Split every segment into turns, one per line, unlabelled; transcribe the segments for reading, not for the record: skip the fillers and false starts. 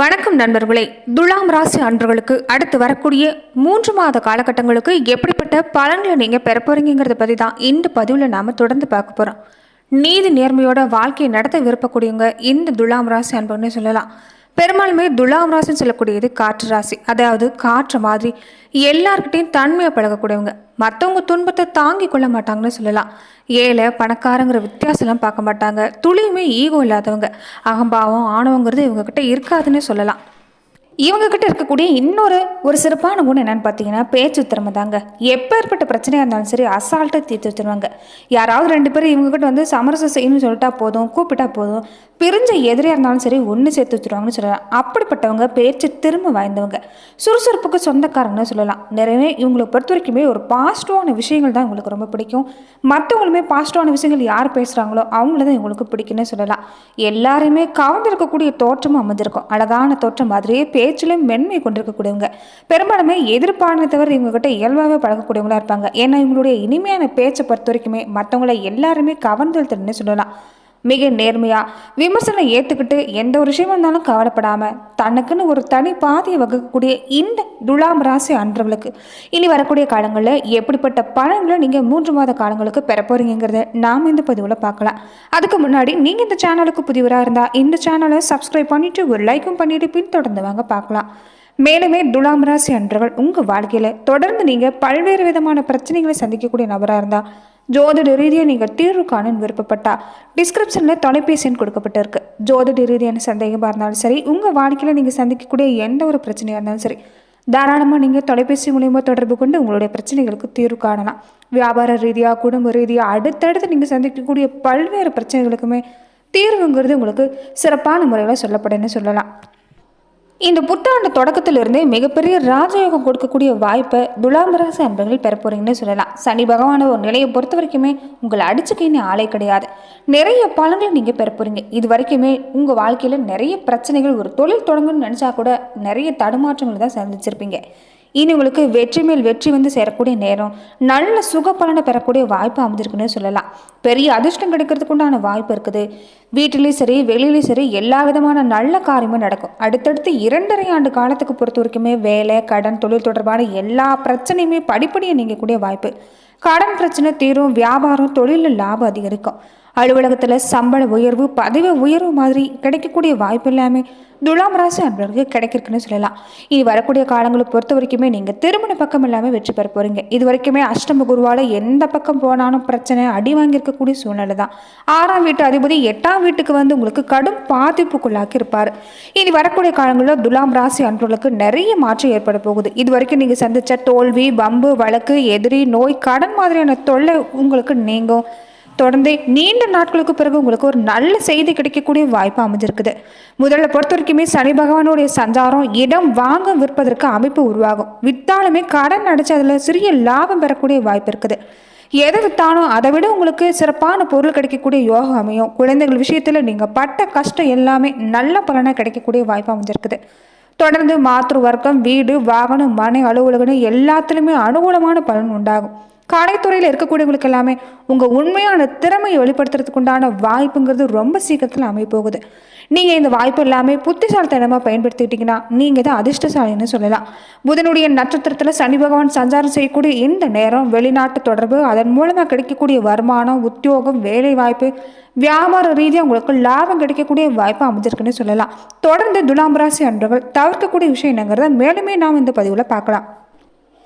வணக்கம் நண்பர்களே. துலாம் ராசி அன்பர்களுக்கு அடுத்து வரக்கூடிய 3 மாத காலகட்டங்களுக்கு எப்படிப்பட்ட பலன்களை நீங்கள் பெற போறீங்கிறத பற்றி தான் இந்த பதிவில் நாம் தொடர்ந்து பார்க்க போகிறோம். நீதி நேர்மையோட வாழ்க்கையை நடத்த விருப்பக்கூடியவங்க இந்த துலாம் ராசி அன்பர்கள்னு சொல்லலாம். பெரும்பாலுமே துலாம் ராசின்னு சொல்லக்கூடியது காற்று ராசி. அதாவது காற்று மாதிரி எல்லார்கிட்டையும் தன்மையாக பழகக்கூடியவங்க. மற்றவங்க துன்பத்தை தாங்கி கொள்ள மாட்டாங்கன்னு சொல்லலாம். ஏழை பணக்காரங்கிற வித்தியாசம்லாம் பார்க்க மாட்டாங்க. துளியுமே ஈகோ இல்லாதவங்க. அகம்பாவம் ஆணவங்கிறது இவங்ககிட்ட இருக்காதுன்னு சொல்லலாம். இவங்ககிட்ட இருக்கக்கூடிய ஒரு சிறப்பான குணம் என்னன்னு பார்த்தீங்கன்னா பேச்சு திறமை தாங்க. எப்பேற்பட்ட பிரச்சனையாக இருந்தாலும் சரி அசால்ட்டாக தீர்த்து வச்சுருவாங்க. யாராவது 2 பேரும் இவங்ககிட்ட வந்து சமரசம் செய்யணும்னு சொல்லிட்டா போதும், கூப்பிட்டா போதும், பிரிஞ்ச எதிரியாக இருந்தாலும் சரி ஒன்று சேர்த்து வச்சுருவாங்கன்னு சொல்லலாம். அப்படிப்பட்டவங்க பேச்சு திறமை வாய்ந்தவங்க, சுறுசுறுப்புக்கு சொந்தக்காரங்கன்னு சொல்லலாம். நிறைய இவங்களை பொறுத்த வரைக்குமே ஒரு பாசிட்டிவான விஷயங்கள் தான் இவங்களுக்கு ரொம்ப பிடிக்கும். மற்றவங்களுமே பாசிட்டிவான விஷயங்கள் யார் பேசுகிறாங்களோ அவங்கள தான் இவங்களுக்கு பிடிக்குன்னு சொல்லலாம். எல்லாருமே கவர்ந்திருக்கக்கூடிய தோற்றமும் அமைஞ்சிருக்கும். அழகான தோற்றம் மாதிரியே பேச்சிலும் மென்மை கொண்டிருக்கக்கூடியவங்க. பெரும்பாலுமே எதிர்ப்பான தவிர இவங்ககிட்ட இயல்பாகவே பழகக்கூடியவங்களா இருப்பாங்க. ஏன்னா இவங்களுடைய இனிமையான பேச்சை பொறுத்த வரைக்குமே மற்றவங்களை எல்லாருமே கவர்ந்தெழுத்துன்னு சொல்லலாம். மிக நேர்மையாக விமர்சனம் ஏற்றுக்கிட்டு எந்த ஒரு விஷயமா இருந்தாலும் கவலைப்படாமல் தனக்குன்னு ஒரு தனி பாதையை வகுக்கக்கூடிய இந்த துலாம் ராசி அன்றவர்களுக்கு இனி வரக்கூடிய காலங்களில் எப்படிப்பட்ட பலன்களை நீங்கள் 3 மாத காலங்களுக்கு பெற போகிறீங்கிறத நாம் இந்த பதிவில் பார்க்கலாம். அதுக்கு முன்னாடி நீங்கள் இந்த சேனலுக்கு புதியவராக இருந்தால் இந்த சேனலை சப்ஸ்கிரைப் பண்ணிவிட்டு ஒரு லைக்கும் பண்ணிவிட்டு பின்தொடர்ந்து வாங்க பார்க்கலாம். மேலுமே துலாம் ராசி அன்றவர்கள் உங்கள் வாழ்க்கையில் தொடர்ந்து நீங்கள் பல்வேறு விதமான பிரச்சனைகளை சந்திக்கக்கூடிய நபராக இருந்தால், ஜோதிட ரீதியாக நீங்கள் தீர்வு காண விருப்பப்பட்டால் டிஸ்கிரிப்ஷனில் தொலைபேசி எண் கொடுக்கப்பட்டிருக்கு. ஜோதிட ரீதியான சந்தேகமாக இருந்தாலும் சரி, உங்கள் வாழ்க்கையில் நீங்கள் சந்திக்கக்கூடிய எந்த ஒரு பிரச்சனையாக இருந்தாலும் சரி, தாராளமாக நீங்கள் தொலைபேசி மூலியமாக தொடர்பு கொண்டு உங்களுடைய பிரச்சனைகளுக்கு தீர்வு காணலாம். வியாபார ரீதியாக குடும்ப ரீதியாக அடுத்தடுத்து நீங்கள் சந்திக்கக்கூடிய பல்வேறு பிரச்சனைகளுக்குமே தீர்வுங்கிறது உங்களுக்கு சிறப்பான முறையில் சொல்லப்படுன்னு சொல்லலாம். இந்த புத்தாண்டு தொடக்கத்திலிருந்தே மிகப்பெரிய ராஜயோகம் கொடுக்கக்கூடிய வாய்ப்பை துலாம் ராசி அன்பர்கள் பெற போறீங்கன்னு சொல்லலாம். சனி பகவான ஒரு நிலையை பொறுத்த வரைக்குமே உங்களை அடிச்சுக்கின்னு ஆளே கிடையாது. நிறைய பலன்களை நீங்கள் பெற போறீங்க. இது வரைக்குமே உங்கள் வாழ்க்கையில் நிறைய பிரச்சனைகள், ஒரு தொழில் தொடங்கணும்னு நினச்சா கூட நிறைய தடுமாற்றங்கள் தான் சந்திச்சிருப்பீங்க. இனி உங்களுக்கு வெற்றி மேல் வெற்றி வந்து சேரக்கூடிய நேரம், நல்ல சுக பலனை பெறக்கூடிய வாய்ப்பு அமைஞ்சிருக்குன்னு சொல்லலாம். பெரிய அதிர்ஷ்டம் கிடைக்கிறதுக்கு உண்டான வாய்ப்பு இருக்குது. வீட்டிலையும் சரி வெளியிலையும் சரி எல்லா விதமான நல்ல காரியமும் நடக்கும். அடுத்தடுத்து 2.5 ஆண்டு காலத்துக்கு பொறுத்த வரைக்குமே வேலை, கடன், தொழில் தொடர்பான எல்லா பிரச்சனையுமே படிப்படியாக நீங்கக்கூடிய வாய்ப்பு. கடன் பிரச்சனை தீரும், வியாபாரம் தொழிலில் லாபம் அதிகரிக்கும். அலுவலகத்தில் சம்பள உயர்வு, பதவி உயர்வு மாதிரி கிடைக்கக்கூடிய வாய்ப்பு எல்லாமே துலாம் ராசி அன்பர்களுக்கு கிடைக்கிறதுன்னு சொல்லலாம். இனி வரக்கூடிய காலங்களை பொறுத்த வரைக்குமே நீங்கள் திருமண பக்கம் எல்லாமே வெற்றி பெற போகிறீங்க. இது வரைக்குமே அஷ்டம குருவால் எந்த பக்கம் போனாலும் பிரச்சனை, அடி வாங்கியிருக்கக்கூடிய சூழ்நிலை தான். 6ஆம் வீட்டு அதிபதி 8ஆம் வீட்டுக்கு வந்து உங்களுக்கு கடும் பாதிப்புக்குள்ளாக்கி இருப்பார். இனி வரக்கூடிய காலங்களில் துலாம் ராசி அன்பர்களுக்கு நிறைய மாற்றம் ஏற்பட போகுது. இது வரைக்கும் நீங்கள் சந்தித்த தோல்வி, வம்பு, வழக்கு, எதிரி, நோய், கடன் மாதிரியான தொல்லை உங்களுக்கு நீங்கும். தொடர்ந்து நீண்ட நாட்களுக்கு பிறகு உங்களுக்கு ஒரு நல்ல செய்தி கிடைக்கக்கூடிய வாய்ப்பு அமைஞ்சிருக்குது. முதல்ல பொறுத்த வரைக்குமே சனி பகவானுடைய சஞ்சாரம் இடம் வாங்க விற்பதற்கு அமைப்பு உருவாகும். வித்தாலுமே கடன் அடைச்சு அதில் சிறிய லாபம் பெறக்கூடிய வாய்ப்பு இருக்குது. எதை வித்தாலும் அதை விட உங்களுக்கு சிறப்பான பொருள் கிடைக்கக்கூடிய யோகம் அமையும். குழந்தைகள் விஷயத்தில் நீங்கள் பட்ட கஷ்டம் எல்லாமே நல்ல பலனாக கிடைக்கக்கூடிய வாய்ப்பு அமைஞ்சிருக்குது. தொடர்ந்து மாற்று வர்க்கம், வீடு, வாகனம், மனை, அலுவலகம் எல்லாத்துலேயுமே அனுகூலமான பலன் உண்டாகும். கலைத்துறையில் இருக்கக்கூடியவங்களுக்கு எல்லாமே உங்கள் உண்மையான திறமையை வெளிப்படுத்துறதுக்கு உண்டான வாய்ப்புங்கிறது ரொம்ப சீக்கிரத்தில் அமைப்போகுது. நீங்கள் இந்த வாய்ப்பு எல்லாமே புத்திசாலித்தனமாக பயன்படுத்திக்கிட்டிங்கன்னா நீங்கள் தான் அதிர்ஷ்டசாலின்னு சொல்லலாம். புதனுடைய நட்சத்திரத்தில் சனி பகவான் சஞ்சாரம் செய்யக்கூடிய இந்த நேரம் வெளிநாட்டு தொடர்பு, அதன் மூலமாக கிடைக்கக்கூடிய வருமானம், உத்தியோகம், வேலை வாய்ப்பு, வியாபார ரீதியாக உங்களுக்கு லாபம் கிடைக்கக்கூடிய வாய்ப்பு அமைஞ்சிருக்குன்னு சொல்லலாம். தொடர்ந்து துலாம் ராசி அன்பர்கள் தவிர்க்கக்கூடிய விஷயம் என்னங்கிறத மேலுமே நாம் இந்த பதிவில் பார்க்கலாம்.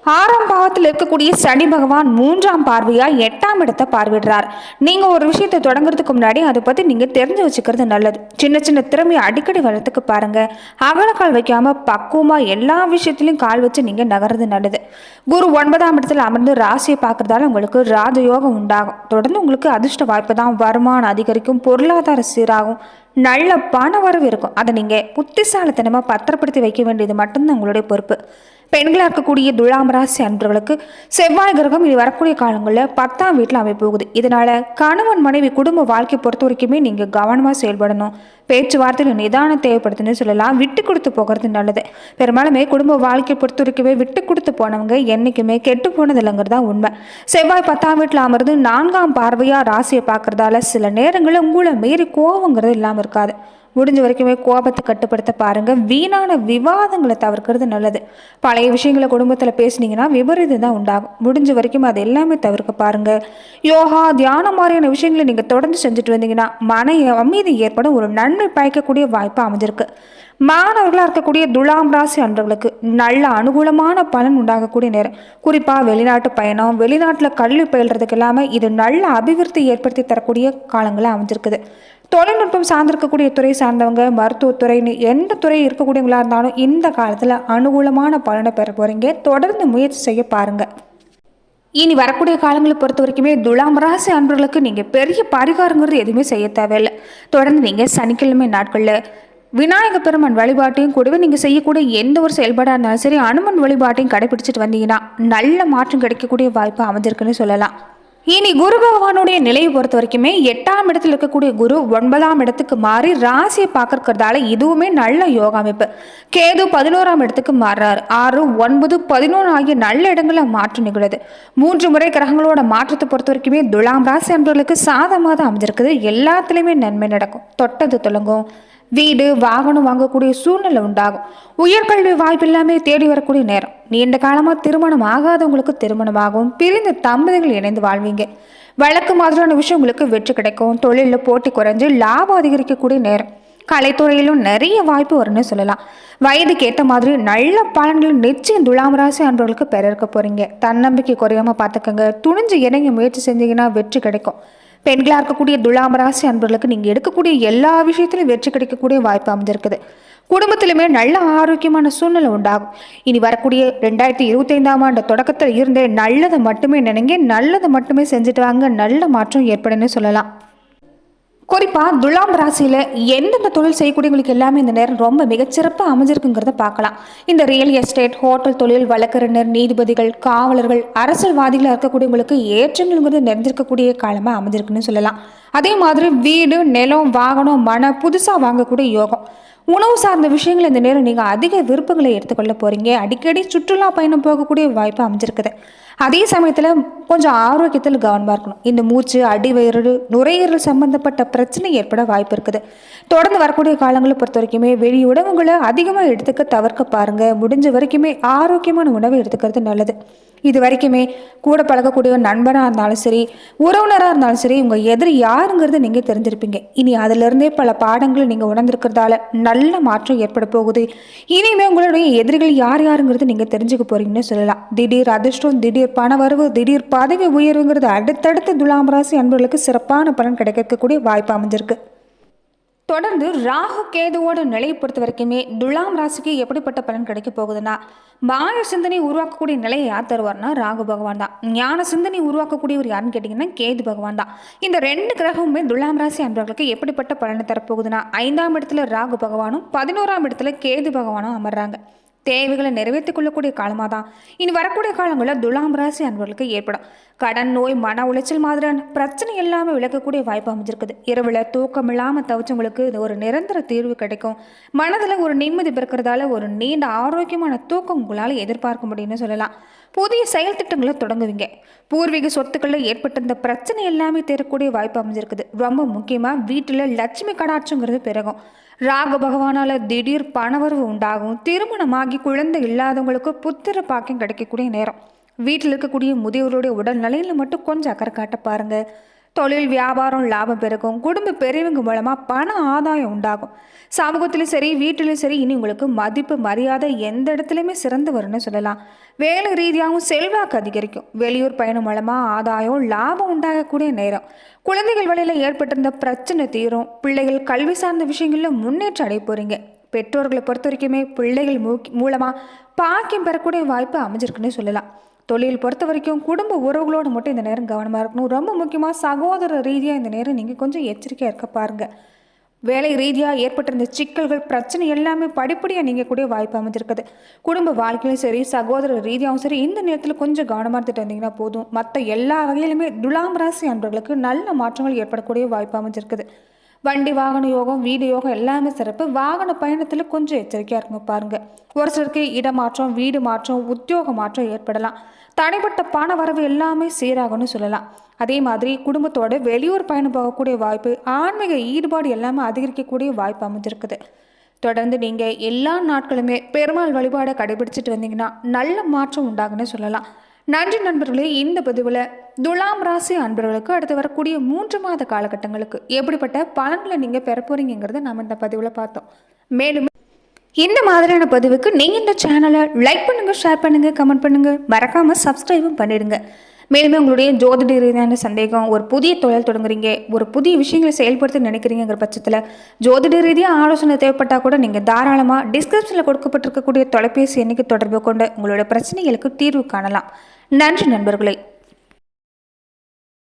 6ஆம் பாவத்தில் இருக்கக்கூடிய சனி பகவான் 3ஆம் பார்வையாக 8ஆம் இடத்தை பார்வையிடுறார். நீங்கள் ஒரு விஷயத்தை தொடங்குறதுக்கு முன்னாடி அதை பற்றி நீங்கள் தெரிஞ்சு வச்சுக்கிறது நல்லது. சின்ன சின்ன திறமையை அடிக்கடி வளர்த்துக்கு பாருங்கள். அகலக்கால் வைக்காமல் பக்குவமாக எல்லா விஷயத்துலையும் கால் வச்சு நீங்கள் நகர்றது நல்லது. குரு 9ஆம் இடத்துல அமர்ந்து ராசியை பார்க்கறதால உங்களுக்கு ராஜயோகம் உண்டாகும். தொடர்ந்து உங்களுக்கு அதிர்ஷ்ட வாய்ப்பு தான். வருமானம் அதிகரிக்கும், பொருளாதார சீராகும், நல்ல பண வரவு இருக்கும். அதை நீங்கள் புத்திசாலித்தனமாக பத்திரப்படுத்தி வைக்க வேண்டியது மட்டும்தான் உங்களுடைய பொறுப்பு. பெண்களாக இருக்கக்கூடிய துலாம் ராசி அன்பர்களுக்கு செவ்வாய் கிரகம் இனி வரக்கூடிய காலங்களில் 10ஆம் வீட்டில் அமைப்போகுது. இதனால கணவன் மனைவி குடும்ப வாழ்க்கை பொறுத்த வரைக்குமே நீங்கள் கவனமாக செயல்படணும். பேச்சுவார்த்தையில் நிதானம் தேவைப்படுதுன்னு சொல்லலாம். விட்டு கொடுத்து போகிறது நல்லது. பெரும்பாலுமே குடும்ப வாழ்க்கை பொறுத்த வரைக்குமே விட்டு கொடுத்து போனவங்க என்றைக்குமே கெட்டு போனது இல்லைங்கிறதா உண்மை. செவ்வாய் 10ஆம் வீட்டில் அமர்ந்து 4ஆம் பார்வையாக ராசியை பார்க்கறதால சில நேரங்களில் உங்களை மீறி கோவங்கிறது இல்லாமல் இருக்காது. முடிஞ்ச வரைக்குமே கோபத்தை கட்டுப்படுத்த பாருங்கள். வீணான விவாதங்களை தவிர்க்கிறது நல்லது. பழைய விஷயங்களை குடும்பத்தில் பேசுனீங்கன்னா விபரீதம் தான் உண்டாகும். முடிஞ்ச வரைக்கும் அது எல்லாமே தவிர்க்க பாருங்கள். யோகா, தியானம் மாதிரியான விஷயங்களை நீங்கள் தொடர்ந்து செஞ்சுட்டு வந்தீங்கன்னா மன அமைதி ஏற்படும் ஒரு நன்மை பயக்கக்கூடிய வாய்ப்பு அமைஞ்சிருக்கு. மாணவர்களாக இருக்கக்கூடிய துலாம் ராசி அன்றவர்களுக்கு நல்ல அனுகூலமான பலன் உண்டாகக்கூடிய நேரம். குறிப்பாக வெளிநாட்டு பயணம், வெளிநாட்டில் கல்வி பயில்றதுக்கு இல்லாமல் இது நல்ல அபிவிருத்தி ஏற்படுத்தி தரக்கூடிய காலங்களாக அமைஞ்சிருக்குது. தொழில்நுட்பம் சார்ந்திருக்கக்கூடிய துறை சார்ந்தவங்க, மருத்துவத்துறைன்னு எந்த துறை இருக்கக்கூடியவங்களா இருந்தாலும் இந்த காலத்தில் அனுகூலமான பலனை பெற போகிறீங்க. தொடர்ந்து முயற்சி செய்ய பாருங்கள். இனி வரக்கூடிய காலங்களை பொறுத்த வரைக்குமே துலாம் ராசி அன்பர்களுக்கு நீங்கள் பெரிய பரிகாரங்கிறது எதுவுமே செய்ய தேவையில்லை. தொடர்ந்து நீங்கள் சனிக்கிழமை நாட்களில் விநாயக பெருமான் வழிபாட்டையும் கூடவே நீங்கள் செய்யக்கூடிய எந்த ஒரு செயல்பாடாக இருந்தாலும் சரி அனுமன் வழிபாட்டையும் கடைபிடிச்சிட்டு வந்தீங்கன்னா நல்ல மாற்றம் கிடைக்கக்கூடிய வாய்ப்பு அமைஞ்சிருக்குன்னு சொல்லலாம். இனி குரு பகவானுடைய நிலையை பொறுத்த வரைக்குமே 8ஆம் இடத்துல இருக்கக்கூடிய குரு 9ஆம் இடத்துக்கு மாறி ராசியை பார்க்கறதால இதுவுமே நல்ல யோகா அமைப்பு. கேது 11ஆம் இடத்துக்கு மாறுறாரு. 6, 9, 11 ஆகிய நல்ல இடங்களில் மாற்றம் நிகழுது. 3 முறை கிரகங்களோட மாற்றத்தை பொறுத்த வரைக்குமே துலாம் ராசி அன்பர்களுக்கு சாதமாக தான் அமைஞ்சிருக்குது. எல்லாத்துலேயுமே நன்மை நடக்கும். தொட்டது தொடங்கும். வீடு, வாகனம் வாங்கக்கூடிய சூழ்நிலை உண்டாகும். உயர்கல்வி வாய்ப்பு எல்லாமே தேடி வரக்கூடிய நேரம். நீண்ட காலமாக திருமணம் ஆகாதவங்களுக்கு திருமணமாகவும், பிரிந்த தம்பதிகள் இணைந்து வாழ்வீங்க. வழக்கு மாதிரியான விஷயம் உங்களுக்கு வெற்றி கிடைக்கும். தொழிலில் போட்டி குறைஞ்சு லாபம் அதிகரிக்கக்கூடிய நேரம். கலைத்துறையிலும் நிறைய வாய்ப்பு வரும்னு சொல்லலாம். வயதுக்கு ஏற்ற மாதிரி நல்ல பலன்கள் நிச்சயம் துலாம் ராசி அன்பர்களுக்கு பெற இருக்க போறீங்க. தன்னம்பிக்கை குறையாம பார்த்துக்கங்க. துணிஞ்சு இறங்கி முயற்சி செஞ்சீங்கன்னா வெற்றி கிடைக்கும். பெண்களாக இருக்கக்கூடிய துலாம் ராசி அன்பர்களுக்கு நீங்கள் எடுக்கக்கூடிய எல்லா விஷயத்திலும் வெற்றி கிடைக்கக்கூடிய வாய்ப்பு அமைஞ்சிருக்குது. குடும்பத்திலுமே நல்ல ஆரோக்கியமான சூழ்நிலை உண்டாகும். இனி வரக்கூடிய 2025ஆம் ஆண்டு தொடக்கத்தில் இருந்தே நல்லதை மட்டுமே நினைங்க, நல்லதை மட்டுமே செஞ்சுட்டு வாங்க. நல்ல மாற்றம் ஏற்படுன்னு சொல்லலாம். குறிப்பாக துலாம் ராசியில் எந்தெந்த தொழில் செய்யக்கூடியவங்களுக்கு எல்லாமே இந்த நேரம் ரொம்ப மிகச்சிறப்பாக அமைஞ்சிருக்குங்கிறத பார்க்கலாம். இந்த ரியல் எஸ்டேட், ஹோட்டல் தொழில், வழக்கறிஞர், நீதிபதிகள், காவலர்கள், அரசியல்வாதிகளாக இருக்கக்கூடியவங்களுக்கு ஏற்றங்கள்ங்கிறது நிறைஞ்சிருக்கக்கூடிய காலமாக அமைஞ்சிருக்குன்னு சொல்லலாம். அதே மாதிரி வீடு, நிலம், வாகனம், புதுசாக வாங்கக்கூடிய யோகம். உணவு சார்ந்த விஷயங்கள் இந்த நேரம் நீங்கள் அதிக விருப்பங்களை எடுத்துக்கொள்ள போகிறீங்க. அடிக்கடி சுற்றுலா பயணம் போகக்கூடிய வாய்ப்பு அமைஞ்சிருக்குது. அதே சமயத்தில் கொஞ்சம் ஆரோக்கியத்தில் கவனமாக இருக்கணும். இந்த மூச்சு, அடிவயிறு, நுரையீரல் சம்பந்தப்பட்ட பிரச்சனை ஏற்பட வாய்ப்பு இருக்குது. தொடர்ந்து வரக்கூடிய காலங்களை பொறுத்த வரைக்குமே வெளி உணவுகளை அதிகமாக எடுத்துக்க தவிர்க்க பாருங்கள். முடிஞ்ச வரைக்குமே ஆரோக்கியமான உணவை எடுத்துக்கிறது நல்லது. இது வரைக்குமே கூட பழகக்கூடிய நண்பராக இருந்தாலும் சரி, உறவினராக இருந்தாலும் சரி, உங்கள் எதிரி யாருங்கிறத நீங்கள் தெரிஞ்சிருப்பீங்க. இனி அதிலிருந்தே பல பாடங்களை நீங்கள் உணர்ந்திருக்கிறதால நல்ல மாற்றம் ஏற்பட போகுது. இனிமேல் உங்களுடைய எதிரிகள் யார் யாருங்கிறது நீங்கள் தெரிஞ்சுக்க போறீங்கன்னு சொல்லலாம். திடீர் அதிர்ஷ்டம், திடீர் பணவரவு, திடீர் பதவி உயர்வுங்கிறது அடுத்தடுத்து துலாம் ராசி அன்பர்களுக்கு சிறப்பான பலன் கிடைக்கக்கூடிய வாய்ப்பு அமைஞ்சிருக்கு. தொடர்ந்து ராகு கேதுவோட நிலையை பொறுத்த வரைக்குமே துலாம் ராசிக்கு எப்படிப்பட்ட பலன் கிடைக்க போகுதுன்னா, மாய சிந்தனை உருவாக்கக்கூடிய நிலையை யார் தருவார்னா ராகு பகவான் தான். ஞான சிந்தனை உருவாக்கக்கூடியவர் யாருன்னு கேட்டிங்கன்னா கேது பகவான் தான். இந்த 2 கிரகமுமே துலாம் ராசி அன்பர்களுக்கு எப்படிப்பட்ட பலனை தரப்போகுதுன்னா, 5ஆம் இடத்துல ராகு பகவானும் 11ஆம் இடத்துல கேது பகவானும் அமர்றாங்க. தேவைகளை நிறைவேற்றிக் கொள்ளக்கூடிய காலமாக தான் இனி வரக்கூடிய காலங்களில் துலாம் ராசி அன்பர்களுக்கு ஏற்படும். கடன், நோய், மன உளைச்சல் மாதிரியான பிரச்சனை எல்லாமே விளக்கக்கூடிய வாய்ப்பு அமைஞ்சிருக்குது. இரவில் தூக்கம் இல்லாமல் தவிச்சவங்களுக்கு இது ஒரு நிரந்தர தீர்வு கிடைக்கும். மனதில் ஒரு நிம்மதி பிறக்கிறதால ஒரு நீண்ட ஆரோக்கியமான தூக்கம் உங்களால் எதிர்பார்க்க முடியும்னு சொல்லலாம். புதிய செயல் திட்டங்களை தொடங்குவீங்க. பூர்வீக சொத்துக்களில் ஏற்பட்டிருந்த பிரச்சனை எல்லாமே தேரக்கூடிய வாய்ப்பு அமைஞ்சிருக்குது. ரொம்ப முக்கியமாக வீட்டில் லட்சுமி கடாட்சங்கிறது பிறகும். ராகு பகவானால் திடீர் பணவரவு உண்டாகும். திருமணமாகி குழந்தை இல்லாதவங்களுக்கு புத்திர பாக்கியம் கிடைக்கக்கூடிய நேரம். வீட்டில் இருக்கக்கூடிய முதியோருடைய உடல்நிலையில் மட்டும் கொஞ்சம் அக்கறை காட்ட பாருங்க. தொழில், வியாபாரம், லாபம் பெருகும். குடும்ப பெரியவங்க மூலமாக பண ஆதாயம் உண்டாகும். சமூகத்திலும் சரி, வீட்டிலும் சரி, இனி உங்களுக்கு மதிப்பு, மரியாதை எந்த இடத்துலையுமே சிறந்து வரும்னு சொல்லலாம். வேலை ரீதியாகவும் செல்வாக்கு அதிகரிக்கும். வெளியூர் பயணம் மூலமாக ஆதாயம், லாபம் உண்டாகக்கூடிய நேரம். குழந்தைகள் வழியில் ஏற்பட்டிருந்த பிரச்சனை தீரும். பிள்ளைகள் கல்வி சார்ந்த விஷயங்களில் முன்னேற்றம் அடைய போகிறீங்க. பெற்றோர்களை பொறுத்த வரைக்குமே பிள்ளைகள் மூலமாக பாக்கியம் பெறக்கூடிய வாய்ப்பு அமைஞ்சிருக்குன்னு சொல்லலாம். தொழில் பொறுத்த வரைக்கும் குடும்ப உறவுகளோடு மட்டும் இந்த நேரம் கவனமாக இருக்கணும். ரொம்ப முக்கியமாக சகோதர ரீதியாக இந்த நேரம் நீங்கள் கொஞ்சம் எச்சரிக்கையாக இருக்க பாருங்கள். வேலை ரீதியாக ஏற்பட்டிருந்த சிக்கல்கள், பிரச்சனை எல்லாமே படிப்படியாக நீங்கள் கூடிய வாய்ப்பு அமைஞ்சிருக்குது. குடும்ப வாழ்க்கையிலும் சரி, சகோதர ரீதியாகவும் சரி, இந்த நேரத்தில் கொஞ்சம் கவனமாக இருந்துட்டு வந்தீங்கன்னா போதும். மற்ற எல்லா வகையிலுமே துலாம் ராசி அன்பர்களுக்கு நல்ல மாற்றங்கள் ஏற்படக்கூடிய வாய்ப்பு அமைஞ்சிருக்குது. வண்டி வாகன யோகம், வீடு யோகம் எல்லாமே சிறப்பு. வாகன பயணத்தில் கொஞ்சம் எச்சரிக்கையாக இருங்க பாருங்க. ஒரு சிலருக்கு இடமாற்றம், வீடு மாற்றம், உத்தியோக மாற்றம் ஏற்படலாம். தனிப்பட்ட பண வரவு எல்லாமே சீராகும்னு சொல்லலாம். அதே மாதிரி குடும்பத்தோட வெளியூர் பயணம் போகக்கூடிய வாய்ப்பு, ஆன்மீக ஈடுபாடு எல்லாமே அதிகரிக்கக்கூடிய வாய்ப்பு அமைஞ்சிருக்குது. தொடர்ந்து நீங்கள் எல்லா நாட்களுமே பெருமாள் வழிபாடை கடைபிடிச்சிட்டு வந்தீங்கன்னா நல்ல மாற்றம் உண்டாகுன்னு சொல்லலாம். நன்றி நண்பர்களே. இந்த பதிவில் துலாம் ராசி அன்பர்களுக்கு அடுத்து வரக்கூடிய 3 மாத காலகட்டங்களுக்கு எப்படிப்பட்ட பலன்களை நீங்கள் பெற போறீங்கிறத நாம் இந்த பதிவில் பார்த்தோம். மேலும் இந்த மாதிரியான பதிவுக்கு நீங்கள் இந்த சேனலை லைக் பண்ணுங்கள், ஷேர் பண்ணுங்கள், கமெண்ட் பண்ணுங்கள், மறக்காமல் சப்ஸ்கிரைபும் பண்ணிடுங்க. மேலுமே உங்களுடைய ஜோதிட ரீதியான சந்தேகம், ஒரு புதிய தொழில் தொடங்குறீங்க, ஒரு புதிய விஷயங்களை செயல்படுத்த நினைக்கிறீங்கிற பட்சத்தில் ஜோதிட ரீதியாக ஆலோசனை தேவைப்பட்டால் கூட நீங்கள் தாராளமாக டிஸ்கிரிப்ஷனில் கொடுக்கப்பட்டிருக்கக்கூடிய தொலைபேசி எண்ணுக்கு தொடர்பு கொண்டு உங்களோட பிரச்சனைகளுக்கு தீர்வு காணலாம். நன்றி நண்பர்களே.